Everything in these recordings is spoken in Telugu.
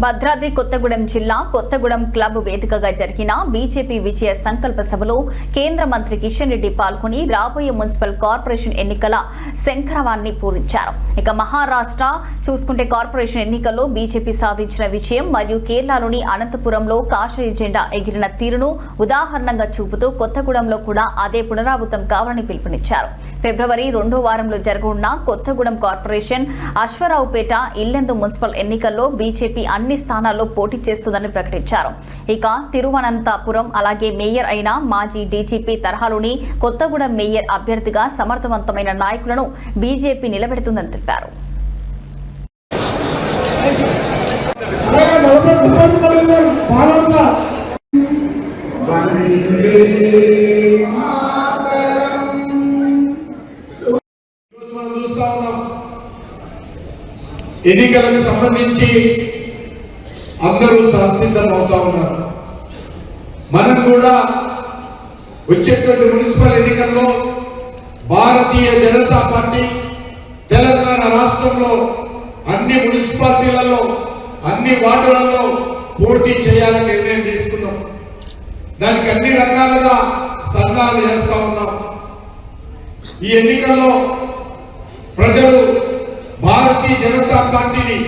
భద్రాద్రి కొత్తగూడెం జిల్లా కొత్తగూడెం క్లబ్ వేదికగా జరిగిన బీజేపీ విజయ సంకల్ప సభలో కేంద్ర మంత్రి కిషన్ రెడ్డి పాల్గొని రాబోయే మున్సిపల్ కార్పొరేషన్ ఎన్నికల శంఖరవాన్ని పూరించారు. ఇక మహారాష్ట్ర చూసుకుంటే కార్పొరేషన్ ఎన్నికల్లో బీజేపీ సాధించిన విజయం మరియు కేరళలోని అనంతపురంలో కాషాయ జెండా ఎగిరిన తీరును ఉదాహరణగా చూపుతూ కొత్తగూడెంలో కూడా అదే పునరావృతం కావాలని పిలుపునిచ్చారు. ఫిబ్రవరి 2వ వారంలో జరగనున్న కొత్తగూడెం కార్పొరేషన్ అశ్వరావుపేట ఇల్లెందు మున్సిపల్ ఎన్నికల్లో బీజేపీ అన్ని స్థానాల్లో పోటీ చేస్తుందని ప్రకటించారు. ఇక తిరువనంతపురం అలాగే మేయర్ అయిన మాజీ డీజీపీ తరహాలోని కొత్తగూడెం మేయర్ అభ్యర్థిగా సమర్థవంతమైన నాయకులను బీజేపీ నిలబెడుతుందని తెలిపారు. ఎన్నికలకు సంబంధించి అందరూ సంసిద్ధం అవుతా ఉన్నారు. మనం కూడా వచ్చేటువంటి మున్సిపల్ ఎన్నికల్లో భారతీయ జనతా పార్టీ తెలంగాణ రాష్ట్రంలో అన్ని మున్సిపాలిటీలలో అన్ని వార్డులలో పోటీ చేయాలని నిర్ణయం తీసుకున్నాం. దానికి అన్ని రకాలుగా సన్నాహాలు చేస్తా ఉన్నాం. ఈ ఎన్నికల్లో ప్రజలు భారతీయ జనతా పార్టీని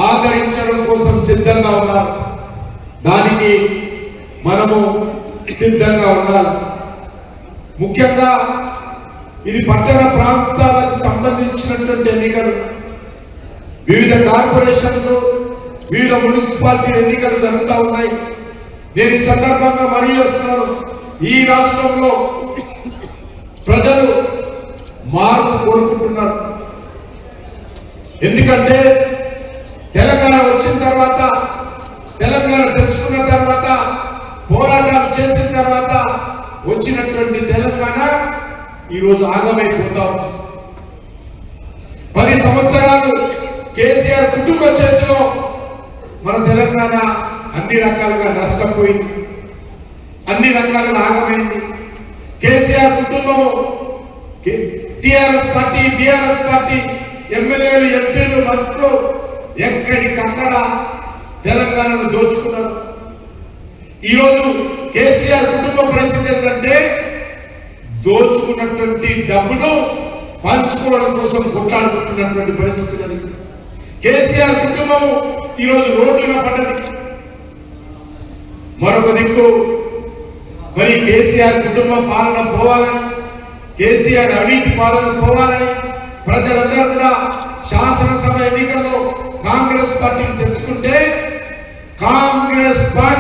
ఆదరించడం కోసం సిద్ధంగా ఉన్నారు. దానికి మనము సిద్ధంగా ఉండాలి. ముఖ్యంగా ఇది పట్టణ ప్రాంతాలకు సంబంధించినటువంటి ఎన్నికలు. వివిధ కార్పొరేషన్లు వివిధ మున్సిపాలిటీ ఎన్నికలు జరుగుతూ ఉన్నాయి. నేను ఈ సందర్భంగా మనవి చేస్తున్నాను, ఈ రాష్ట్రంలో ప్రజలు మార్పు కోరుకుంటున్నారు. ఎందుకంటే తెలంగాణ వచ్చిన తర్వాత, తెలంగాణ తెచ్చుకున్న తర్వాత, పోరాటాలు చేసిన తర్వాత వచ్చినటువంటి తెలంగాణ ఈరోజు ఆగమైపోతాం. 10 సంవత్సరాలు కేసీఆర్ కుటుంబ చేతిలో మన తెలంగాణ అన్ని రకాలుగా నష్టపోయింది, అన్ని రకాలుగా ఆగమైంది. కేసీఆర్ కుటుంబము టిఆర్ఎస్ పార్టీ, బిఆర్ఎస్ పార్టీ ఎమ్మెల్యేలు, ఎంపీలు, మంత్రులు ఎక్కడికక్కడ తెలంగాణను దోచుకున్నారు. ఈరోజు కేసీఆర్ కుటుంబ పరిస్థితి ఏంటంటే దోచుకున్నటువంటి డబ్బును పంచుకోవడం కోసం కొట్లాడుకుంటున్నటువంటి పరిస్థితి కలిగింది. కేసీఆర్ కుటుంబం ఈరోజు రోడ్డున పడ్డది. మరొక దిక్కు మరి కేసీఆర్ కుటుంబ పాలన పోవాలని, కేసీఆర్ అవినీతి పాలన పోవాలని ప్రజలందరూ కూడా శాసనసభ ఎన్నికల్లో కాంగ్రెస్ పార్టీని తెచ్చుకుంటే కాంగ్రెస్ పార్టీ